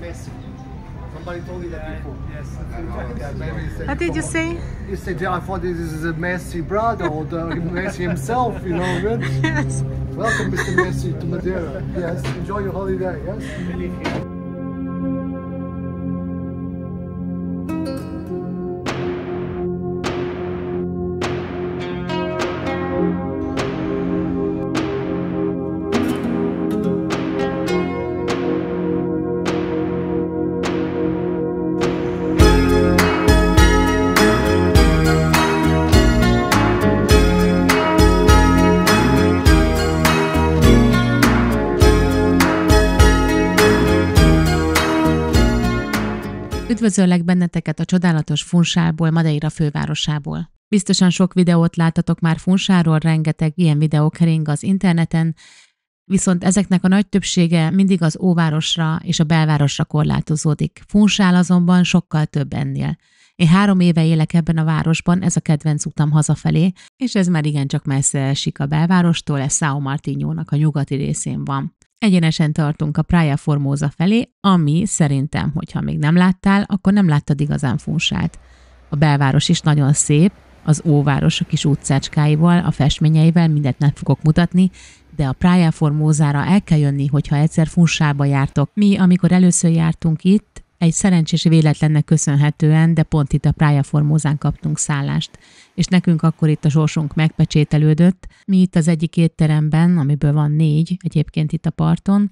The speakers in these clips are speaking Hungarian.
Messi. Somebody told you that before. Yes. Yeah, maybe you said What did you say? You said, I thought this is a Messi brother or the Messi himself, you know, right? Yes. Welcome, Mr. Messi, to Madeira. Yes, enjoy your holiday, yes? Üdvözöllek benneteket a csodálatos Funchálból, Madeira fővárosából. Biztosan sok videót láttatok már Funcháról, rengeteg ilyen videó kering az interneten, viszont ezeknek a nagy többsége mindig az óvárosra és a belvárosra korlátozódik. Funchál azonban sokkal több ennél. Én 3 éve élek ebben a városban, ez a kedvenc utam hazafelé, és ez már igencsak messze esik a belvárostól, ez São Martinhónak a nyugati részén van. Egyenesen tartunk a Praia Formosa felé, ami szerintem, hogyha még nem láttál, akkor nem láttad igazán Funchát. A belváros is nagyon szép, az óváros a kis utcácskáival, a festményeivel, mindent nem fogok mutatni, de a Praia Formosára el kell jönni, hogyha egyszer Funchába jártok. Mi, amikor először jártunk itt, egy szerencsés véletlennek köszönhetően, de pont itt a Praia Formosán kaptunk szállást. És nekünk akkor itt a sorsunk megpecsételődött. Mi itt az egyik étteremben, amiből van 4 egyébként itt a parton,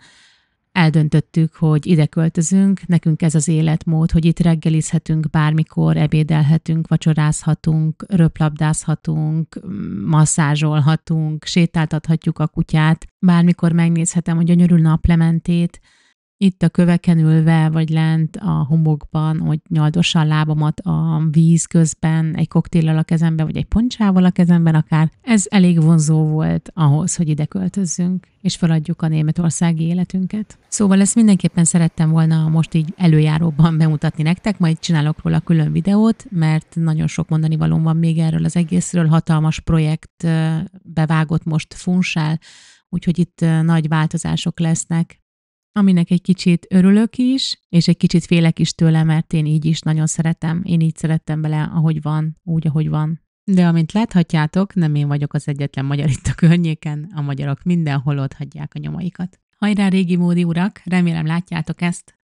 eldöntöttük, hogy ide költözünk, nekünk ez az életmód, hogy itt reggelizhetünk bármikor, ebédelhetünk, vacsorázhatunk, röplabdázhatunk, masszázsolhatunk, sétáltathatjuk a kutyát, bármikor megnézhetem a gyönyörű naplementét, itt a köveken ülve, vagy lent a homokban, hogy nyaldossa a lábamat a víz közben, egy koktéllal a kezemben, vagy egy poncsával a kezemben akár. Ez elég vonzó volt ahhoz, hogy ide költözzünk, és feladjuk a németországi életünket. Szóval ezt mindenképpen szerettem volna most így előjáróban bemutatni nektek, majd csinálok róla külön videót, mert nagyon sok mondani valóm van még erről az egészről, hatalmas projekt bevágott most Funchál, úgyhogy itt nagy változások lesznek, aminek egy kicsit örülök is, és egy kicsit félek is tőle, mert én így is nagyon szeretem. Én így szerettem bele, ahogy van, úgy, ahogy van. De amint láthatjátok, nem én vagyok az egyetlen magyar itt a környéken, a magyarok mindenhol ott hagyják a nyomaikat. Hajrá, régi módi urak, remélem látjátok ezt.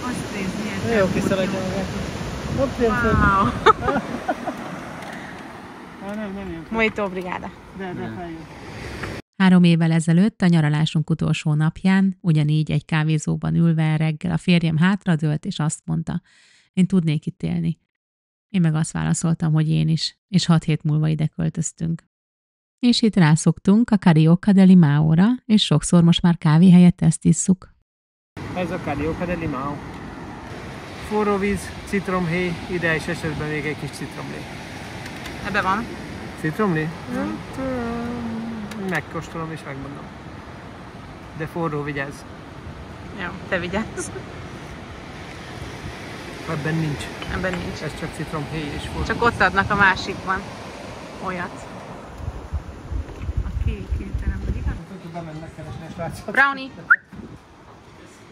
Azt nézd, milyen jó kiszaladja magát. Wow! Nem jön. Muito obrigada. De feljön. 3 évvel ezelőtt, a nyaralásunk utolsó napján, ugyanígy egy kávézóban ülve reggel a férjem hátradőlt, és azt mondta, én tudnék itt élni. Én meg azt válaszoltam, hogy én is, és 6 hét múlva ide költöztünk. És itt rászoktunk a Carioca de Limao-ra, és sokszor most már kávé helyett ezt isszuk. Ez a Carioca de Limao. Forró víz, citromhéj, ideális esetben még egy kis citromlé. Ebbe van. Citromlé? Megkóstolom és megmondom. De forró, vigyázz. Jó, te vigyázz. Ebben nincs. Ebben nincs. Ez csak citromhéj és forró. Csak ott adnak a másikban olyat. A kék étteremben, igaz? Brownie!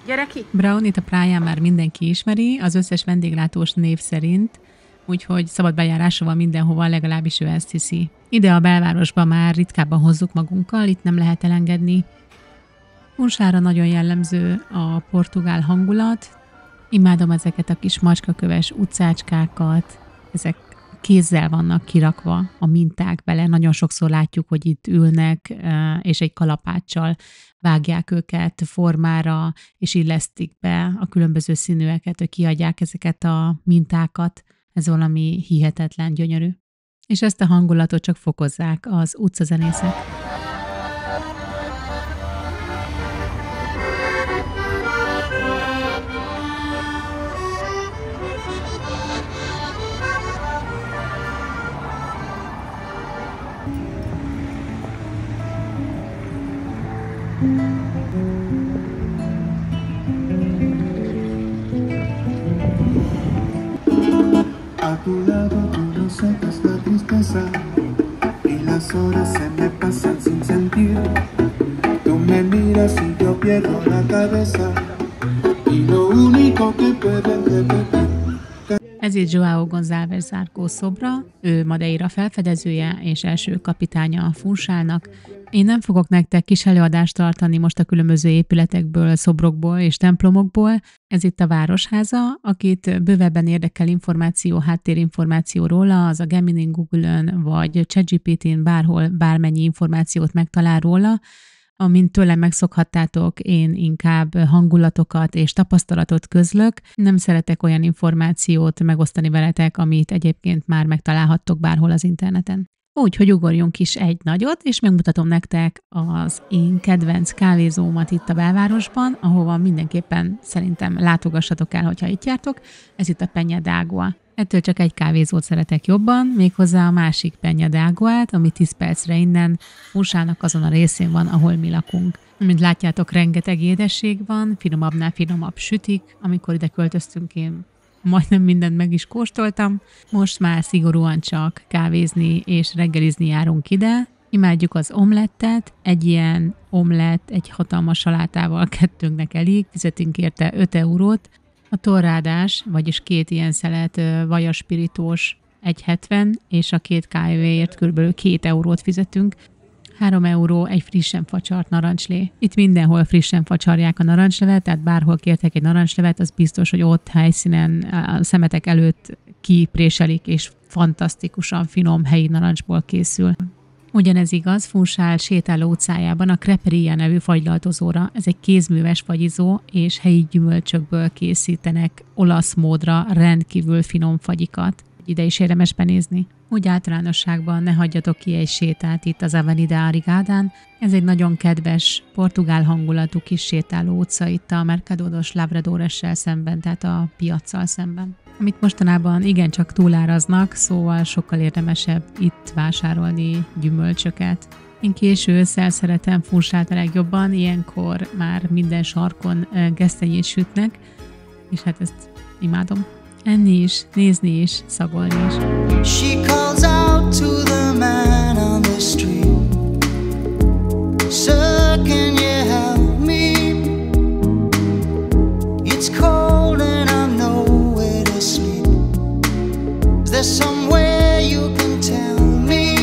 Gyere ki! Brownie-t a Práján már mindenki ismeri, az összes vendéglátós név szerint, úgyhogy szabad bejárásra van mindenhova, legalábbis ő ezt hiszi. Ide a belvárosba már ritkábban hozzuk magunkkal, itt nem lehet elengedni. Funchára nagyon jellemző a portugál hangulat. Imádom ezeket a kis macskaköves utcácskákat, ezek kézzel vannak kirakva a minták bele. Nagyon sokszor látjuk, hogy itt ülnek, és egy kalapáccsal vágják őket formára, és illesztik be a különböző színűeket, hogy kiadják ezeket a mintákat. Ez valami hihetetlen gyönyörű. És ezt a hangulatot csak fokozzák az utcazenészek. A tu lado tú no sientes la tristeza y las horas se me pasan sin sentir. Tú me miras y yo pierdo la cabeza lo único que pueden repetir. Ez itt João González Zarco szobra, ő Madeira felfedezője és első kapitánya a Funchálnak. Én nem fogok nektek kis előadást tartani most a különböző épületekből, szobrokból és templomokból. Ez itt a városháza, akit bővebben érdekel információ, háttérinformáció róla, az a Gemini, Google-ön vagy ChatGPT-n bárhol bármennyi információt megtalál róla. Amint tőlem megszokhattátok, én inkább hangulatokat és tapasztalatot közlök. Nem szeretek olyan információt megosztani veletek, amit egyébként már megtalálhattok bárhol az interneten. Úgyhogy ugorjunk is egy nagyot, és megmutatom nektek az én kedvenc kávézómat itt a belvárosban, ahova mindenképpen szerintem látogassatok el, hogyha itt jártok. Ez itt a Peña de Agua. Ettől csak egy kávézót szeretek jobban, méghozzá a másik Peña de Aguát, ami 10 percre innen Funchálnak azon a részén van, ahol mi lakunk. Mint látjátok, rengeteg édesség van, finomabbnál finomabb sütik. Amikor ide költöztünk, én majdnem mindent meg is kóstoltam. Most már szigorúan csak kávézni és reggelizni járunk ide. Imádjuk az omlettet, egy ilyen omlett, egy hatalmas salátával kettőnknek elég, fizetünk érte 5 eurót. A torrádás, vagyis 2 ilyen szelet vajaspiritós 1,70, és a 2 kávéért kb. 2 eurót fizetünk. 3 euró egy frissen facsart narancslé. Itt mindenhol frissen facsarják a narancslevet, tehát bárhol kértek egy narancslevet, az biztos, hogy ott helyszínen a szemetek előtt kipréselik, és fantasztikusan finom helyi narancsból készül. Ugyanez igaz Funchál sétáló utcájában a Creperia nevű fagylaltozóra. Ez egy kézműves fagyizó, és helyi gyümölcsökből készítenek olasz módra rendkívül finom fagyikat. Ide is érdemes benézni. Úgy általánosságban ne hagyjatok ki egy sétát itt az Avenida Arigádán. Ez egy nagyon kedves, portugál hangulatú kis sétáló utca itt a Mercado dos Lavradores-sel szemben, tehát a piaccal szemben. Amit mostanában igencsak túláraznak, szóval sokkal érdemesebb itt vásárolni gyümölcsöket. Én késő ősszel szeretem Funchalt a legjobban, ilyenkor már minden sarkon gesztenyét sütnek, és hát ezt imádom. Enni is, nézni is, szagolni is. She calls out to the man on the street. Sir, can you help me? It's cold and I'm nowhere to sleep. Is there somewhere you can tell me?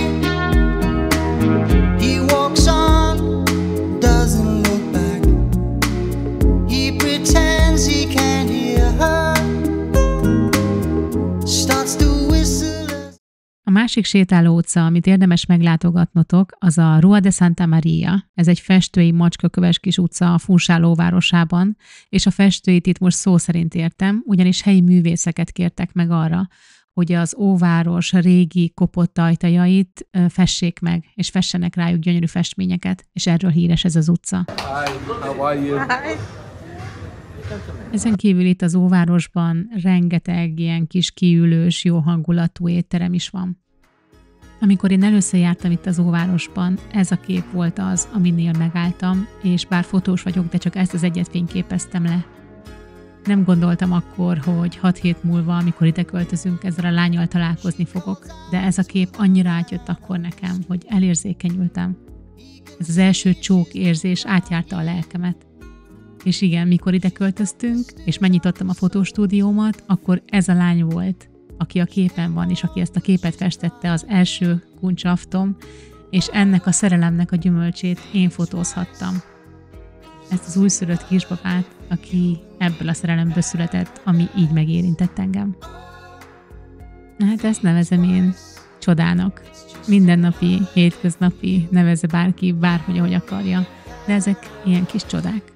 He walks on, doesn't look back. He pretends he can't hear her. A másik sétáló utca, amit érdemes meglátogatnotok, az a Rua de Santa Maria. Ez egy festői macskaköves kis utca a Funchal óvárosában, és a festőit itt most szó szerint értem, ugyanis helyi művészeket kértek meg arra, hogy az óváros régi kopott ajtajait fessék meg, és fessenek rájuk gyönyörű festményeket, és erről híres ez az utca. Hi, how are you? Hi. Ezen kívül itt az óvárosban rengeteg ilyen kis kiülős, jó hangulatú étterem is van. Amikor én először jártam itt az óvárosban, ez a kép volt az, aminél megálltam, és bár fotós vagyok, de csak ezt az egyet fényképeztem le. Nem gondoltam akkor, hogy 6 hét múlva, amikor ide költözünk, ezzel a lánnyal találkozni fogok, de ez a kép annyira átjött akkor nekem, hogy elérzékenyültem. Ez az első csók érzés átjárta a lelkemet. És igen, mikor ide költöztünk, és megnyitottam a fotostúdiómat, akkor ez a lány volt, aki a képen van, és aki ezt a képet festette, az első kuncsaftom, és ennek a szerelemnek a gyümölcsét én fotózhattam. Ezt az újszülött kisbabát, aki ebből a szerelemből született, ami így megérintett engem. Hát ezt nevezem én csodának. Mindennapi, hétköznapi, nevezze bárki, bárhogy, ahogy akarja. De ezek ilyen kis csodák.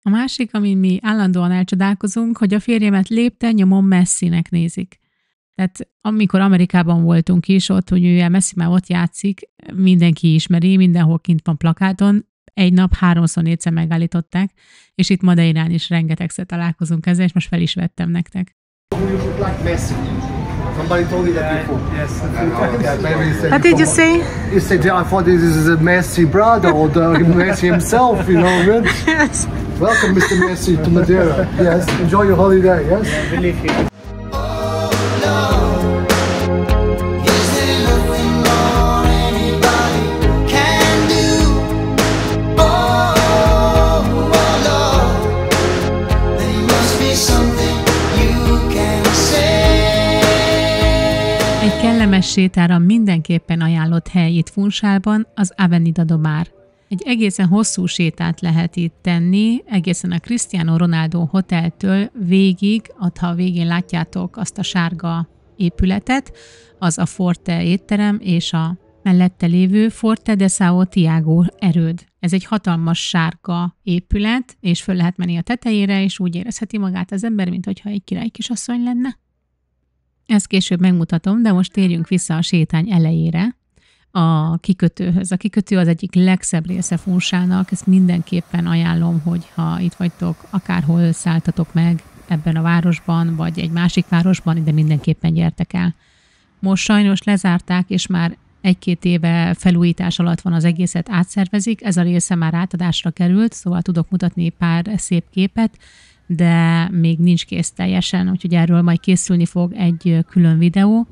A másik, amin mi állandóan elcsodálkozunk, hogy a férjemet lépten nyomon Messinek nézik. Tehát amikor Amerikában voltunk is, ott, hogy ugye Messi már ott játszik, mindenki ismeri, mindenhol kint van plakáton, egy nap 3-4-szer megállították, és itt Madeirán is rengetegszer találkozunk ezzel, és most fel is vettem nektek. Somebody told me that before. Yes. What did you say? He said, I thought this is a Messi brother or the Messi himself, you know what I mean? Yes. Welcome, Mr. Messi, to Madeira. Yes, enjoy your holiday, yes? I believe you. Is there nothing Kellemes sétára mindenképpen ajánlott hely itt Funchálban az Avenida do Mar. Egy egészen hosszú sétát lehet itt tenni, egészen a Cristiano Ronaldo Hoteltől végig, ha a végén látjátok azt a sárga épületet, az a Forte étterem és a mellette lévő Forte de São Tiago erőd. Ez egy hatalmas sárga épület, és föl lehet menni a tetejére, és úgy érezheti magát az ember, mintha egy királykisasszony lenne. Ezt később megmutatom, de most térjünk vissza a sétány elejére, a kikötőhöz. A kikötő az egyik legszebb része Funchálnak, ezt mindenképpen ajánlom, hogy ha itt vagytok, akárhol szálltatok meg ebben a városban, vagy egy másik városban, de mindenképpen gyertek el. Most sajnos lezárták, és már 1-2 éve felújítás alatt van, az egészet átszervezik, ez a része már átadásra került, szóval tudok mutatni pár szép képet, de még nincs kész teljesen, úgyhogy erről majd készülni fog egy külön videó,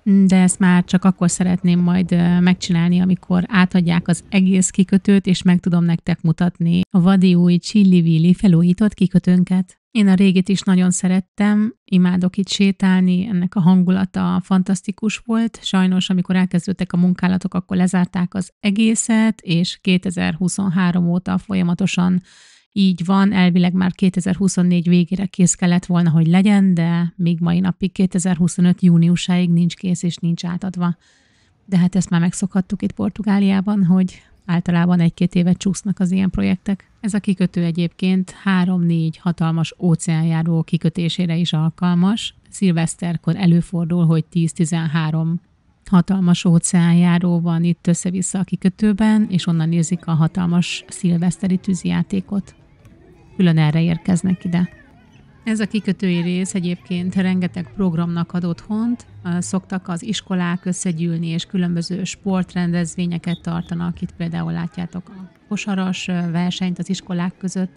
de ezt már csak akkor szeretném majd megcsinálni, amikor átadják az egész kikötőt, és meg tudom nektek mutatni a vadi új Chilli-Villi felújított kikötőnket. Én a régit is nagyon szerettem, imádok itt sétálni, ennek a hangulata fantasztikus volt. Sajnos, amikor elkezdődtek a munkálatok, akkor lezárták az egészet, és 2023 óta folyamatosan így van, elvileg már 2024 végére kész kellett volna, hogy legyen, de még mai napig 2025 júniusáig nincs kész és nincs átadva. De hát ezt már megszokhattuk itt Portugáliában, hogy általában 1-2 évet csúsznak az ilyen projektek. Ez a kikötő egyébként 3-4 hatalmas óceánjáró kikötésére is alkalmas. Szilveszterkor előfordul, hogy 10-13 hatalmas óceánjáró van itt össze-vissza a kikötőben, és onnan nézik a hatalmas szilveszteri tűzijátékot. Külön erre érkeznek ide. Ez a kikötői rész egyébként rengeteg programnak ad otthont, szoktak az iskolák összegyűlni, és különböző sportrendezvényeket tartanak. Itt például látjátok a kosaras versenyt az iskolák között,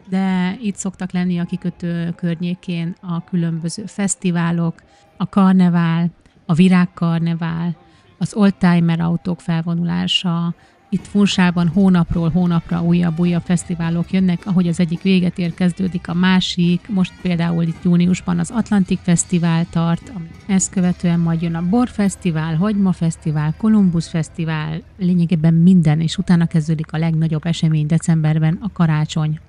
de itt szoktak lenni a kikötő környékén a különböző fesztiválok, a karnevál, a virágkarnevál, az oldtimer autók felvonulása. Itt Funchálban hónapról hónapra újabb fesztiválok jönnek, ahogy az egyik véget ér, kezdődik a másik. Most például itt júniusban az Atlantik Fesztivál tart, ezt követően majd jön a Bor Fesztivál, Hagyma Fesztivál, Kolumbusz Fesztivál, lényegében minden, és utána kezdődik a legnagyobb esemény decemberben, a karácsony.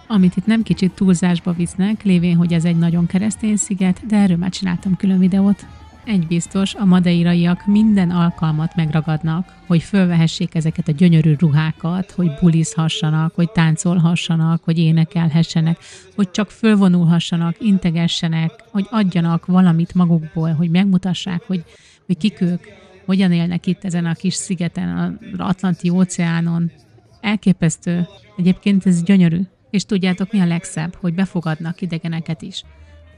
Amit itt nem kicsit túlzásba visznek, lévén, hogy ez egy nagyon keresztény sziget, de erről már csináltam külön videót. Egy biztos, a madeiraiak minden alkalmat megragadnak, hogy fölvehessék ezeket a gyönyörű ruhákat, hogy bulizhassanak, hogy táncolhassanak, hogy énekelhessenek, hogy csak fölvonulhassanak, integessenek, hogy adjanak valamit magukból, hogy megmutassák, hogy kik ők, hogyan élnek itt ezen a kis szigeten, az Atlanti óceánon. Elképesztő. Egyébként ez gyönyörű. És tudjátok, mi a legszebb, hogy befogadnak idegeneket is.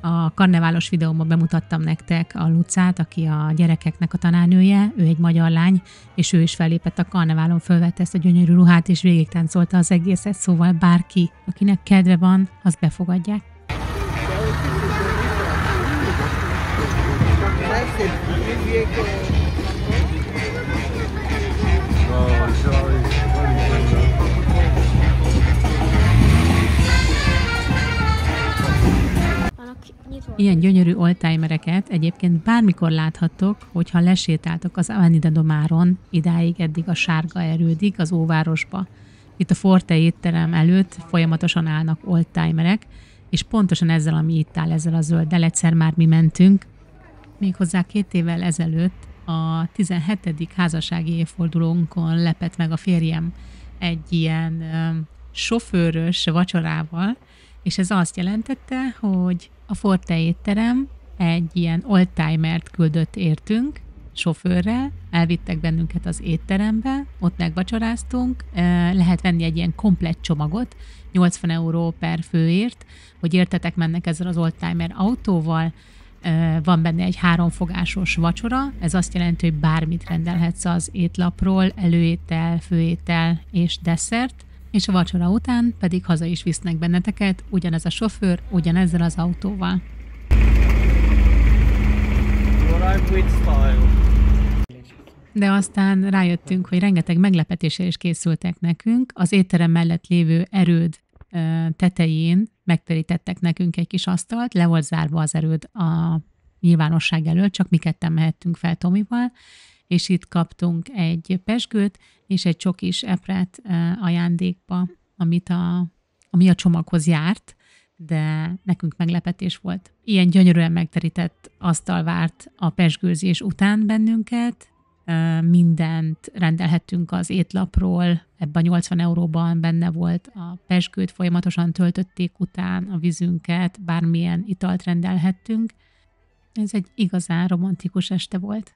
A karneválos videóban bemutattam nektek a Lucát, aki a gyerekeknek a tanárnője, ő egy magyar lány, és ő is fellépett a karneválon, fölvette ezt a gyönyörű ruhát, és végig táncolta az egészet, szóval bárki, akinek kedve van, azt befogadják. Ilyen gyönyörű oldtimereket egyébként bármikor láthattok, hogyha lesétáltok az Avenida do Maron, idáig eddig a sárga erődig, az óvárosba. Itt a Forte étterem előtt folyamatosan állnak oldtimerek, és pontosan ezzel, ami itt áll, ezzel a zölddel, egyszer már mi mentünk, méghozzá 2 évvel ezelőtt a 17. házassági évfordulónkon lepett meg a férjem egy ilyen sofőrös vacsorával, és ez azt jelentette, hogy a Forte étterem egy ilyen oldtimert küldött értünk, sofőrrel, elvittek bennünket az étterembe, ott megvacsoráztunk, lehet venni egy ilyen komplett csomagot, 80 € per főért, hogy értetek, mennek ezzel az oldtimer autóval, van benne egy 3 fogásos vacsora, ez azt jelenti, hogy bármit rendelhetsz az étlapról, előétel, főétel és desszert, és a vacsora után pedig haza is visznek benneteket, ugyanez a sofőr, ugyanezzel az autóval. De aztán rájöttünk, hogy rengeteg meglepetésre is készültek nekünk. Az étterem mellett lévő erőd tetején megterítettek nekünk egy kis asztalt, le volt zárva az erőd a nyilvánosság előtt, csak mi ketten mehettünk fel Tomival, és itt kaptunk egy pezsgőt és egy csokis epret ajándékba, ami a csomaghoz járt, de nekünk meglepetés volt. Ilyen gyönyörűen megterített asztal várt a pezsgőzés után bennünket, mindent rendelhettünk az étlapról, ebben a 80 euróban benne volt a pezsgőt, folyamatosan töltötték után a vízünket, bármilyen italt rendelhettünk. Ez egy igazán romantikus este volt.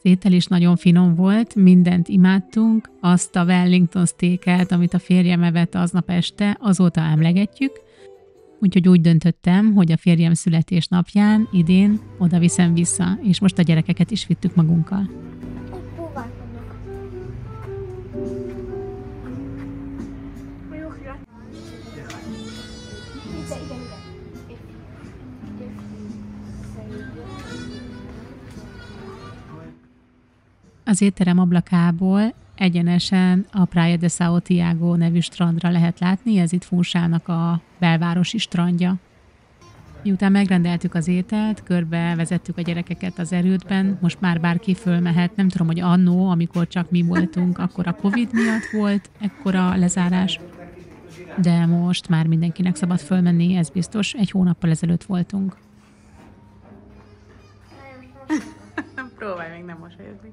Az étel is nagyon finom volt, mindent imádtunk, azt a Wellington steaket, amit a férjem evett aznap este, azóta emlegetjük, úgyhogy úgy döntöttem, hogy a férjem születésnapján idén oda viszem vissza, és most a gyerekeket is vittük magunkkal. Az étterem ablakából egyenesen a Praia de São Tiago nevű strandra lehet látni, ez itt Funchálnak a belvárosi strandja. Miután megrendeltük az ételt, körbe vezettük a gyerekeket az erődben, most már bárki fölmehet, nem tudom, hogy annó, amikor csak mi voltunk, akkor a Covid miatt volt ekkora lezárás, de most már mindenkinek szabad fölmenni, ez biztos, 1 hónappal ezelőtt voltunk. Próbálj meg nem mosolyodni.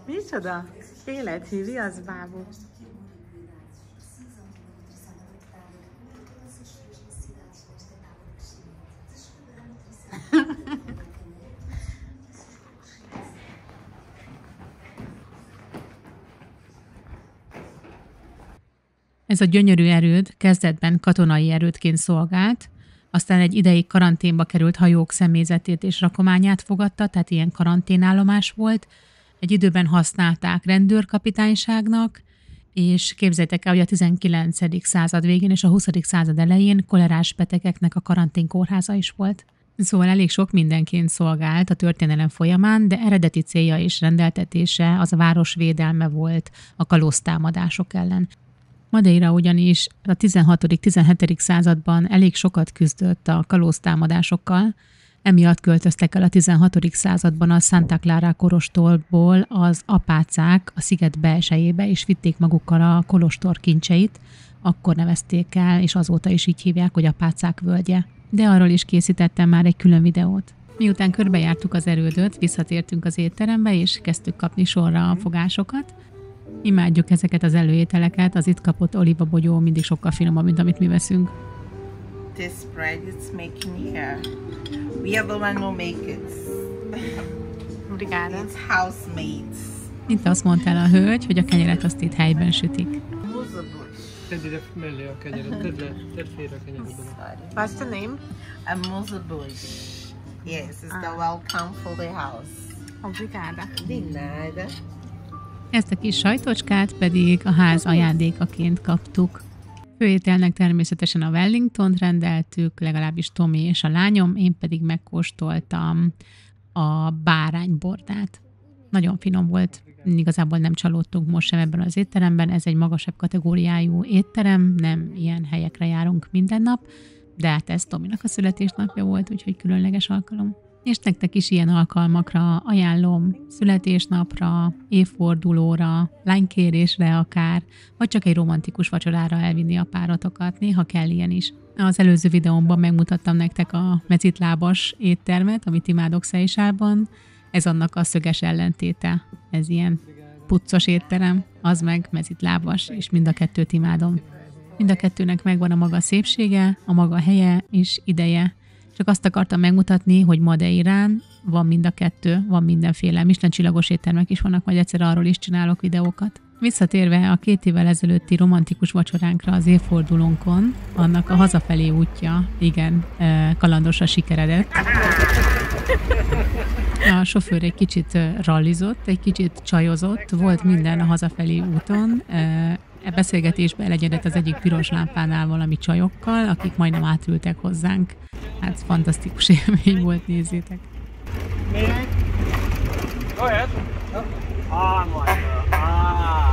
Micsoda? Élethívi az bábú. Ez a gyönyörű erőd kezdetben katonai erődként szolgált, aztán egy ideig karanténba került hajók személyzetét és rakományát fogadta, tehát ilyen karanténállomás volt. Egy időben használták rendőrkapitányságnak, és képzeljétek el, hogy a 19. század végén és a 20. század elején kolerás betegeknek a karanténkórháza is volt. Szóval elég sok mindenként szolgált a történelem folyamán, de eredeti célja és rendeltetése az a város védelme volt a kalóztámadások ellen. Madeira ugyanis a 16.-17. században elég sokat küzdött a kalóztámadásokkal, emiatt költöztek el a 16. században a Santa Clara kolostorból az apácák a sziget belsejébe, és vitték magukkal a kolostor kincseit, akkor nevezték el, és azóta is így hívják, hogy apácák völgye. De arról is készítettem már egy külön videót. Miután körbejártuk az erődöt, visszatértünk az étterembe, és kezdtük kapni sorra a fogásokat. Imádjuk ezeket az előételeket, az itt kapott olívabogyó mindig sokkal finomabb, mint amit mi veszünk. This bread it's making here. We are the one who make it. Obrigada. It's house-made. Itt azt mondta el a hölgy, hogy a kenyeret azt itt helyben sütik. Tedd ide mellé a kenyeret, tedd félre a kenyeret. What's the name? A musabush. Yes, it's the welcome for the house. Obrigada. De nada. Ezt a kis sajtocskát pedig a ház ajándékaként kaptuk. Főételnek természetesen a Wellingtont rendeltük, legalábbis Tomi és a lányom, én pedig megkóstoltam a báránybordát. Nagyon finom volt, igazából nem csalódtunk most sem ebben az étteremben, ez egy magasabb kategóriájú étterem, nem ilyen helyekre járunk minden nap, de hát ez Tominak a születésnapja volt, úgyhogy különleges alkalom. És nektek is ilyen alkalmakra ajánlom, születésnapra, évfordulóra, lánykérésre akár, vagy csak egy romantikus vacsorára elvinni a páratokat, néha kell ilyen is. Az előző videómban megmutattam nektek a mezitlábas éttermet, amit imádok Seychellesben, ez annak a szöges ellentéte. Ez ilyen puccos étterem, az meg mezitlábas, és mind a kettőt imádom. Mind a kettőnek megvan a maga szépsége, a maga helye és ideje. Csak azt akartam megmutatni, hogy Madeirán van mind a kettő, van mindenféle. Michelin csillagos éttermek is vannak, majd egyszer arról is csinálok videókat. Visszatérve a 2 évvel ezelőtti romantikus vacsoránkra az évfordulónkon, annak a hazafelé útja, igen, kalandosra sikeredett. A sofőr egy kicsit rallizott, egy kicsit csajozott, volt minden a hazafelé úton. Beszélgetésbe elegyedett az egyik piros lámpánál valami csajokkal, akik majdnem átültek hozzánk. Hát fantasztikus élmény volt, nézzétek.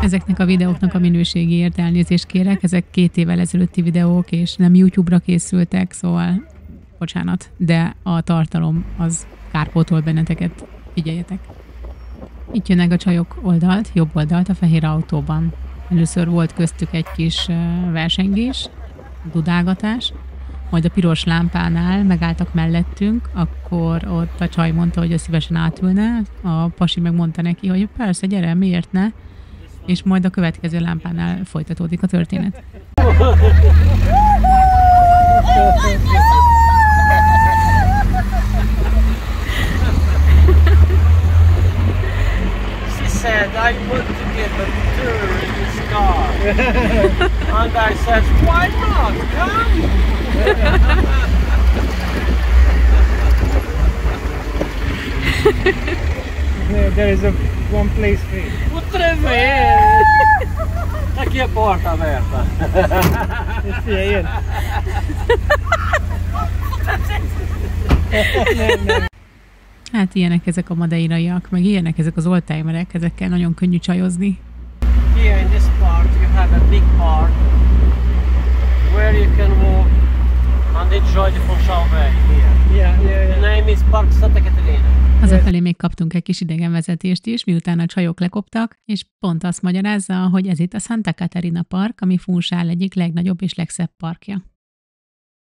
Ezeknek a videóknak a minőségéért elnézést kérek, ezek 2 évvel ezelőtti videók, és nem YouTube-ra készültek, szóval bocsánat, de a tartalom az kárpótol benneteket, figyeljetek. Itt jönnek a csajok oldalt, jobb oldalt a fehér autóban. Először volt köztük egy kis versengés, dudálgatás, majd a piros lámpánál megálltak mellettünk, akkor ott a csaj mondta, hogy ő szívesen átülne, a pasi megmondta neki, hogy persze, gyere, miért ne? És majd a következő lámpánál folytatódik a történet. She said, I want to get a tour in this car. And I said, why not? Come! There is one place free. Potrei! Aqui a porta aberta. Figyelj, Hát ilyenek ezek a madeiraiak, meg ilyenek ezek az oldtimerek, ezekkel nagyon könnyű csajozni. Here in this part you have a big park where you can walk and enjoy the Funchal Bay here. Yeah. The name is Park Santa Catalina. Hazafelé még kaptunk egy kis idegenvezetést is, miután a csajok lekoptak, és pont azt magyarázza, hogy ez itt a Santa Catarina Park, ami Funchal egyik legnagyobb és legszebb parkja.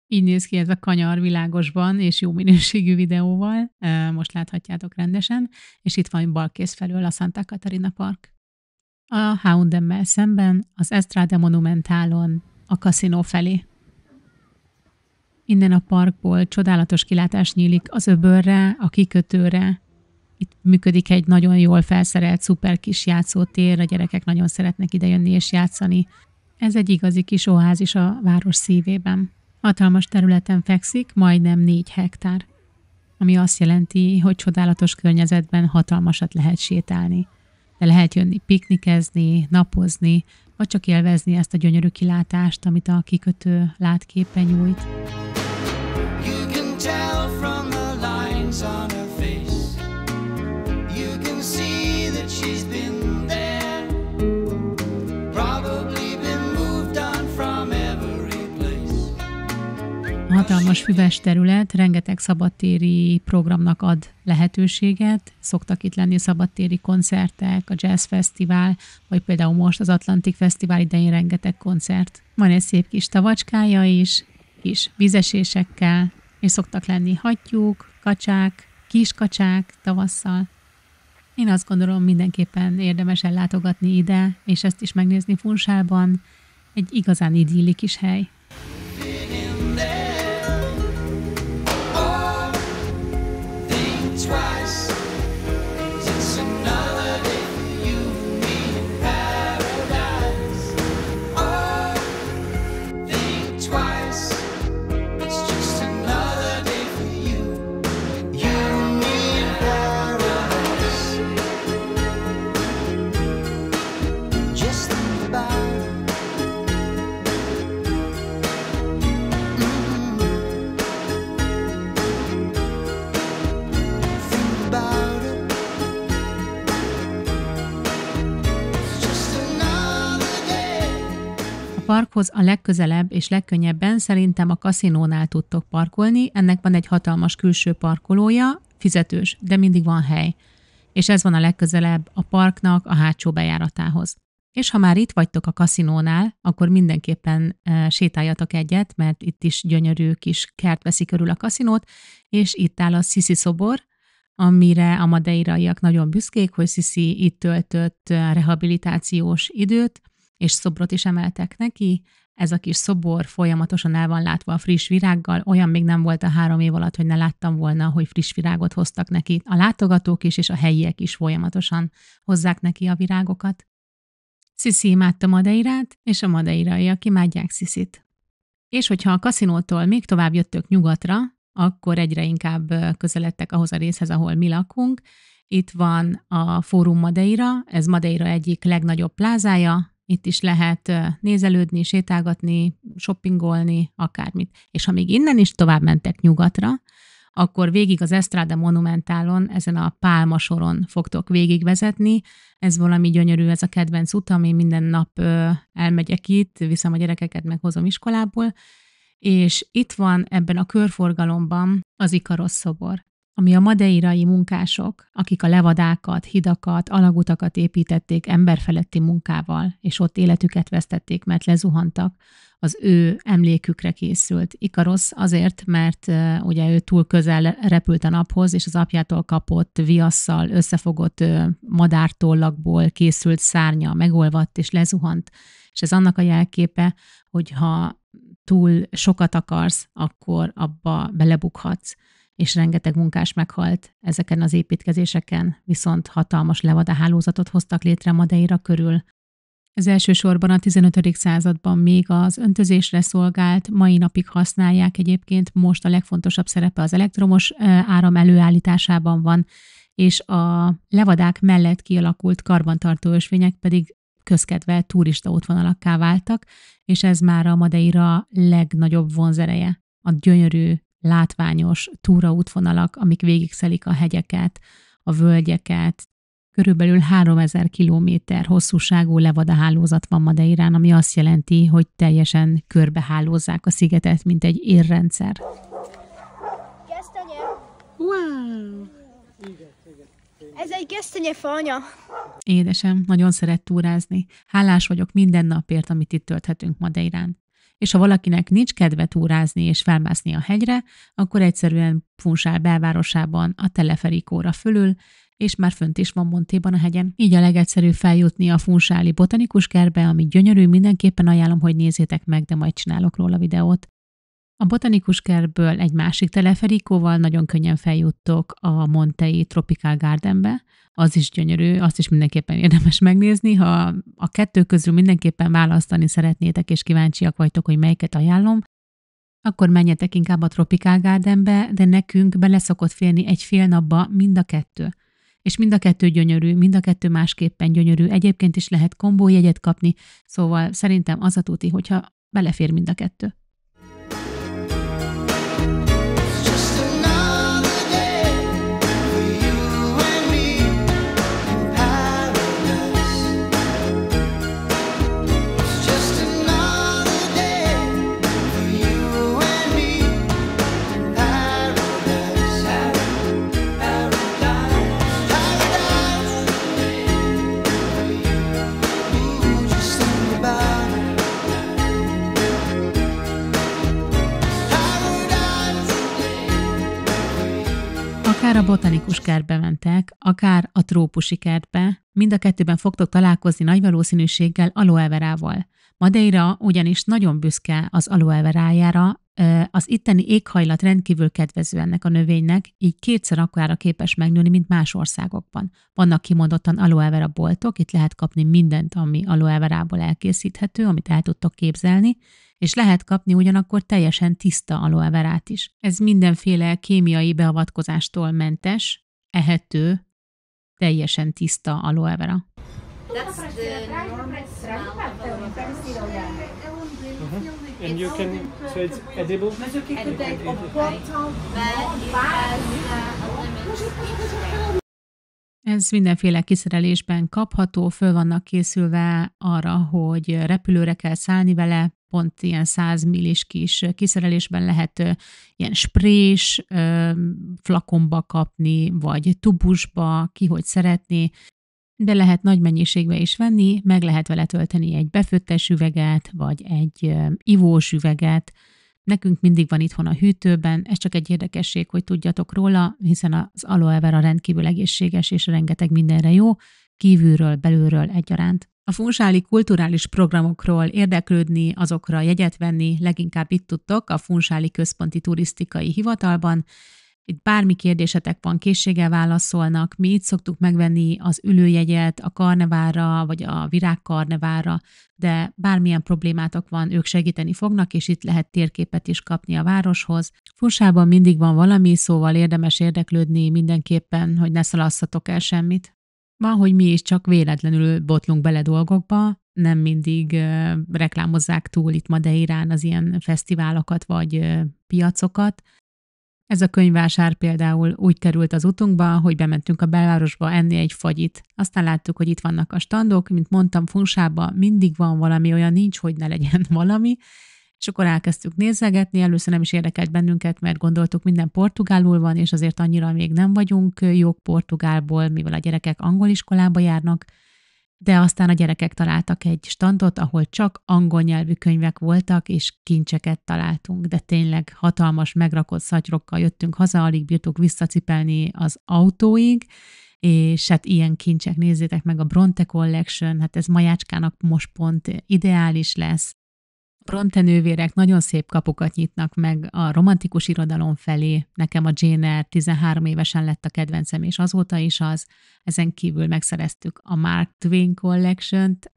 Így néz ki ez a kanyar világosban és jó minőségű videóval, most láthatjátok rendesen, és itt van balkész felől a Santa Catarina Park. A Houndemmel szemben az Estrada Monumentalon a kaszinó felé. Innen a parkból csodálatos kilátás nyílik az öbölre, a kikötőre. Itt működik egy nagyon jól felszerelt, szuper kis játszótér, a gyerekek nagyon szeretnek idejönni és játszani. Ez egy igazi kis oázis a város szívében. Hatalmas területen fekszik, majdnem 4 hektár, ami azt jelenti, hogy csodálatos környezetben hatalmasat lehet sétálni. De lehet jönni piknikezni, napozni, vagy csak élvezni ezt a gyönyörű kilátást, amit a kikötő látképpen nyújt. You can tell from the lines on her face. You can see that she's been there. Probably been moved on from every place. A hatalmas füves terület rengeteg szabadtéri programnak ad lehetőséget. Szoktak itt lenni szabadtéri koncertek, a Jazz Fesztivál, vagy például most az Atlantic Fesztivál idején rengeteg koncert. Van egy szép kis tavacskája is, kis vízesésekkel, és szoktak lenni hattyúk, kacsák, kiskacsák tavasszal. Én azt gondolom, mindenképpen érdemes ellátogatni ide, és ezt is megnézni Funchalban. Egy igazán idilli kis hely. A parkhoz a legközelebb és legkönnyebben szerintem a kaszinónál tudtok parkolni, ennek van egy hatalmas külső parkolója, fizetős, de mindig van hely. És ez van a legközelebb a parknak a hátsó bejáratához. És ha már itt vagytok a kaszinónál, akkor mindenképpen sétáljatok egyet, mert itt is gyönyörű kis kert veszi körül a kaszinót, és itt áll a Sisi szobor, amire a madeiraiak nagyon büszkék, hogy Sisi itt töltött rehabilitációs időt, és szobrot is emeltek neki. Ez a kis szobor folyamatosan el van látva a friss virággal, olyan még nem volt a 3 év alatt, hogy ne láttam volna, hogy friss virágot hoztak neki. A látogatók is, és a helyiek is folyamatosan hozzák neki a virágokat. Sisi imádta Madeirát, és a madeiraiak imádják Sisit. És hogyha a kaszinótól még tovább jöttök nyugatra, akkor egyre inkább közeledtek ahhoz a részhez, ahol mi lakunk. Itt van a Fórum Madeira, ez Madeira egyik legnagyobb plázája, itt is lehet nézelődni, sétálgatni, shoppingolni, akármit. És ha még innen is tovább mentek nyugatra, akkor végig az Estrada Monumentálon, ezen a pálmasoron fogtok végigvezetni. Ez valami gyönyörű, ez a kedvenc utam, én minden nap elmegyek itt, viszem a gyerekeket, meghozom iskolából, és itt van ebben a körforgalomban az Ikarosz szobor, ami a madeirai munkások, akik a levadákat, hidakat, alagutakat építették emberfeletti munkával, és ott életüket vesztették, mert lezuhantak, az ő emlékükre készült. Ikarosz azért, mert ugye ő túl közel repült a naphoz, és az apjától kapott viasszal összefogott madártollakból készült szárnya megolvadt és lezuhant. És ez annak a jelképe, hogy ha túl sokat akarsz, akkor abba belebukhatsz. És rengeteg munkás meghalt ezeken az építkezéseken, viszont hatalmas levadahálózatot hoztak létre Madeira körül. Ez elsősorban a 15. században még az öntözésre szolgált, mai napig használják egyébként, most a legfontosabb szerepe az elektromos áram előállításában van, és a levadák mellett kialakult karbantartó ösvények pedig közkedvelt turista útvonalakká váltak, és ez már a Madeira legnagyobb vonzereje. A gyönyörű, látványos túraútvonalak, amik végigszelik a hegyeket, a völgyeket. Körülbelül 3000 kilométer hosszúságú levadahálózat van Madeirán, ami azt jelenti, hogy teljesen körbehálózzák a szigetet, mint egy érrendszer. Wow! Ez egy gesztenyefa, anya. Édesem, nagyon szeret túrázni. Hálás vagyok minden napért, amit itt tölthetünk Madeirán. És ha valakinek nincs kedve túrázni és felmászni a hegyre, akkor egyszerűen Funchal belvárosában a teleferikóra fölül, és már fönt is van Montéban a hegyen. Így a legegyszerűbb feljutni a funchali botanikus kertbe, ami gyönyörű, mindenképpen ajánlom, hogy nézzétek meg, de majd csinálok róla videót. A botanikus kertből egy másik teleferikóval nagyon könnyen feljuttok a Montei Tropical Gardenbe, az is gyönyörű, azt is mindenképpen érdemes megnézni. Ha a kettő közül mindenképpen választani szeretnétek, és kíváncsiak vagytok, hogy melyiket ajánlom, akkor menjetek inkább a Tropical Gardenbe, de nekünk bele szokott férni egy fél napba mind a kettő. És mind a kettő gyönyörű, mind a kettő másképpen gyönyörű. Egyébként is lehet kombójegyet kapni, szóval szerintem az a tuti, hogyha belefér mind a kettő. Akár a botanikus kertbe mentek, akár a trópusi kertbe, mind a kettőben fogtok találkozni nagy valószínűséggel aloe verával. Madeira ugyanis nagyon büszke az aloe verájára, az itteni éghajlat rendkívül kedvező ennek a növénynek, így 2-szer akkorára képes megnőni, mint más országokban. Vannak kimondottan aloe vera boltok, itt lehet kapni mindent, ami aloe verából elkészíthető, amit el tudtok képzelni, és lehet kapni ugyanakkor teljesen tiszta aloe verát is. Ez mindenféle kémiai beavatkozástól mentes, ehető, teljesen tiszta aloe vera. And you can, so it's edible? Ez mindenféle kiszerelésben kapható, föl vannak készülve arra, hogy repülőre kell szállni vele, pont ilyen 100 millis kis kiszerelésben lehet ilyen sprés flakonba kapni, vagy tubusba, ki hogy szeretné, de lehet nagy mennyiségbe is venni, meg lehet vele tölteni egy befőttes üveget, vagy egy ivós üveget. Nekünk mindig van itthon a hűtőben, ez csak egy érdekesség, hogy tudjatok róla, hiszen az aloe vera rendkívül egészséges, és rengeteg mindenre jó, kívülről, belülről egyaránt. A funchali kulturális programokról érdeklődni, azokra jegyet venni, leginkább itt tudtok a Funchali Központi Turisztikai Hivatalban. Itt bármi kérdésetek van, készséggel válaszolnak, mi itt szoktuk megvenni az ülőjegyet a karneválra, vagy a virágkarneválra, de bármilyen problémátok van, ők segíteni fognak, és itt lehet térképet is kapni a városhoz. Funsában mindig van valami, szóval érdemes érdeklődni mindenképpen, hogy ne szalasszatok el semmit. Van, hogy mi is csak véletlenül botlunk bele dolgokba, nem mindig reklámozzák túl itt Madeirán az ilyen fesztiválokat vagy piacokat. Ez a könyvvásár például úgy került az utunkba, hogy bementünk a belvárosba enni egy fagyit. Aztán láttuk, hogy itt vannak a standok, mint mondtam, Funsában mindig van valami, olyan nincs, hogy ne legyen valami, és akkor elkezdtük nézegetni, először nem is érdekelt bennünket, mert gondoltuk, minden portugálul van, és azért annyira még nem vagyunk jók portugálból, mivel a gyerekek angol iskolába járnak, de aztán a gyerekek találtak egy standot, ahol csak angol nyelvű könyvek voltak, és kincseket találtunk, de tényleg hatalmas megrakott szatyrokkal jöttünk haza, alig bírtuk visszacipelni az autóig, és hát ilyen kincsek, nézzétek meg a Bronte Collection, hát ez Majácskának most pont ideális lesz. Bronte nővérek nagyon szép kapukat nyitnak meg a romantikus irodalom felé. Nekem a Jane Eyre 13 évesen lett a kedvencem, és azóta is az. Ezen kívül megszereztük a Mark Twain Collection-t,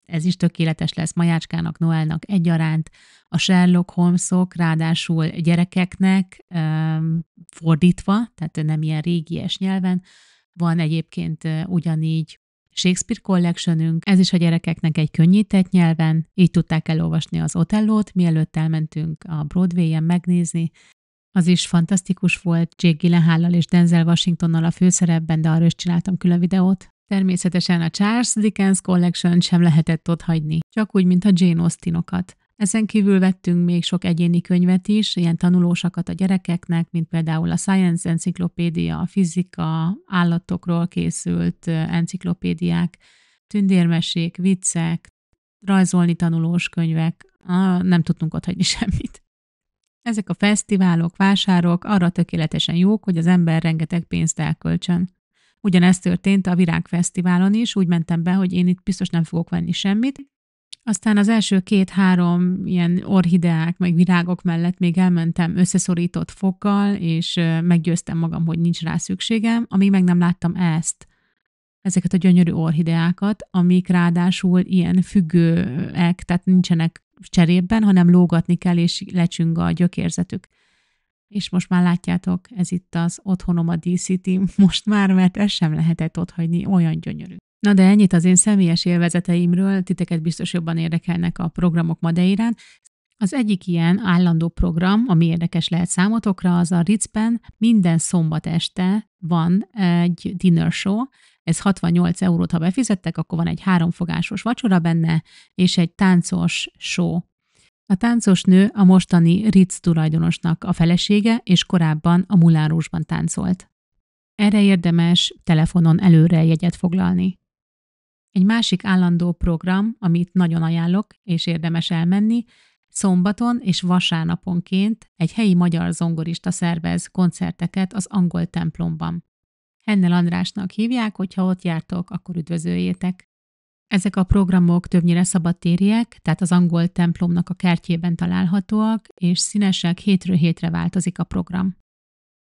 ez is tökéletes lesz Majácskának, Noelnak egyaránt. A Sherlock Holmesok, ráadásul gyerekeknek fordítva, tehát nem ilyen régies nyelven. Van egyébként ugyanígy Shakespeare Collectionünk, ez is a gyerekeknek egy könnyített nyelven, így tudták elolvasni az Otellót, mielőtt elmentünk a Broadway-en megnézni. Az is fantasztikus volt, Jake Gyllenhaal-lal és Denzel Washingtonnal a főszerepben, de arról is csináltam külön videót. Természetesen a Charles Dickens Collection sem lehetett otthagyni, csak úgy, mint a Jane Austenokat. Ezen kívül vettünk még sok egyéni könyvet is, ilyen tanulósakat a gyerekeknek, mint például a Science Encyclopedia, a fizika, állatokról készült enciklopédiák, tündérmesék, viccek, rajzolni tanulós könyvek, nem tudtunk otthagyni semmit. Ezek a fesztiválok, vásárok arra tökéletesen jók, hogy az ember rengeteg pénzt elköltsön. Ugyanezt történt a Virágfesztiválon is, úgy mentem be, hogy én itt biztos nem fogok venni semmit. Aztán az első 2-3 ilyen orhideák, meg virágok mellett még elmentem összeszorított fokkal, és meggyőztem magam, hogy nincs rá szükségem, amíg meg nem láttam ezeket a gyönyörű orhideákat, amik ráadásul ilyen függőek, tehát nincsenek cserében, hanem lógatni kell, és lecsüng a gyökérzetük. És most már látjátok, ez itt az otthonom a díszíti, most már, mert ezt sem lehetett otthagyni, olyan gyönyörű. Na de ennyit az én személyes élvezeteimről, titeket biztos jobban érdekelnek a programok Madeirán. Az egyik ilyen állandó program, ami érdekes lehet számotokra, az a Ritzben minden szombat este van egy dinner show, ez 68 eurót, ha befizettek, akkor van egy 3-fogásos vacsora benne, és egy táncos show. A táncos nő a mostani Ritz tulajdonosnak a felesége, és korábban a Moulin Rouge-ban táncolt. Erre érdemes telefonon előre jegyet foglalni. Egy másik állandó program, amit nagyon ajánlok, és érdemes elmenni, szombaton és vasárnaponként egy helyi magyar zongorista szervez koncerteket az Angol templomban. Hennel Andrásnak hívják, hogyha ott jártok, akkor üdvözöljétek. Ezek a programok többnyire szabadtériek, tehát az Angol templomnak a kertjében találhatóak, és színesek, hétről hétre változik a program.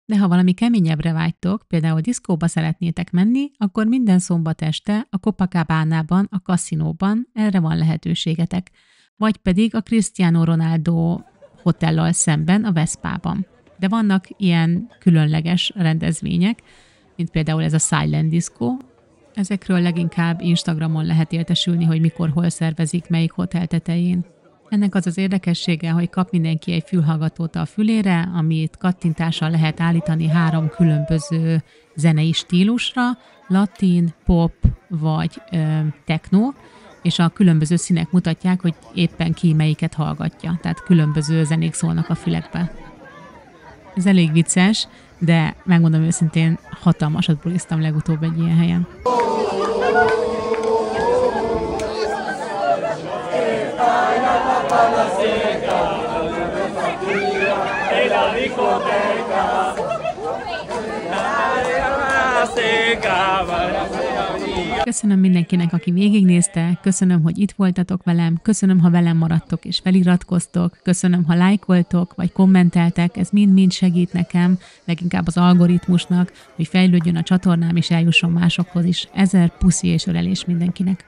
De ha valami keményebbre vágytok, például diszkóba szeretnétek menni, akkor minden szombat este a Copacabana-ban, a kaszinóban erre van lehetőségetek, vagy pedig a Cristiano Ronaldo hotellal szemben, a Vespában. De vannak ilyen különleges rendezvények, mint például ez a Silent Disco. Ezekről leginkább Instagramon lehet értesülni, hogy mikor, hol szervezik, melyik hotel tetején. Ennek az az érdekessége, hogy kap mindenki egy fülhallgatót a fülére, amit kattintással lehet állítani 3 különböző zenei stílusra, latin, pop vagy techno, és a különböző színek mutatják, hogy éppen ki melyiket hallgatja. Tehát különböző zenék szólnak a fülekbe. Ez elég vicces, de megmondom őszintén, hatalmasat buliztam legutóbb egy ilyen helyen. Köszönöm mindenkinek, aki végignézte, köszönöm, hogy itt voltatok velem, köszönöm, ha velem maradtok és feliratkoztok, köszönöm, ha lájkoltok vagy kommenteltek, ez mind-mind segít nekem, leginkább az algoritmusnak, hogy fejlődjön a csatornám és eljusson másokhoz is. 1000 puszi és ölelés mindenkinek.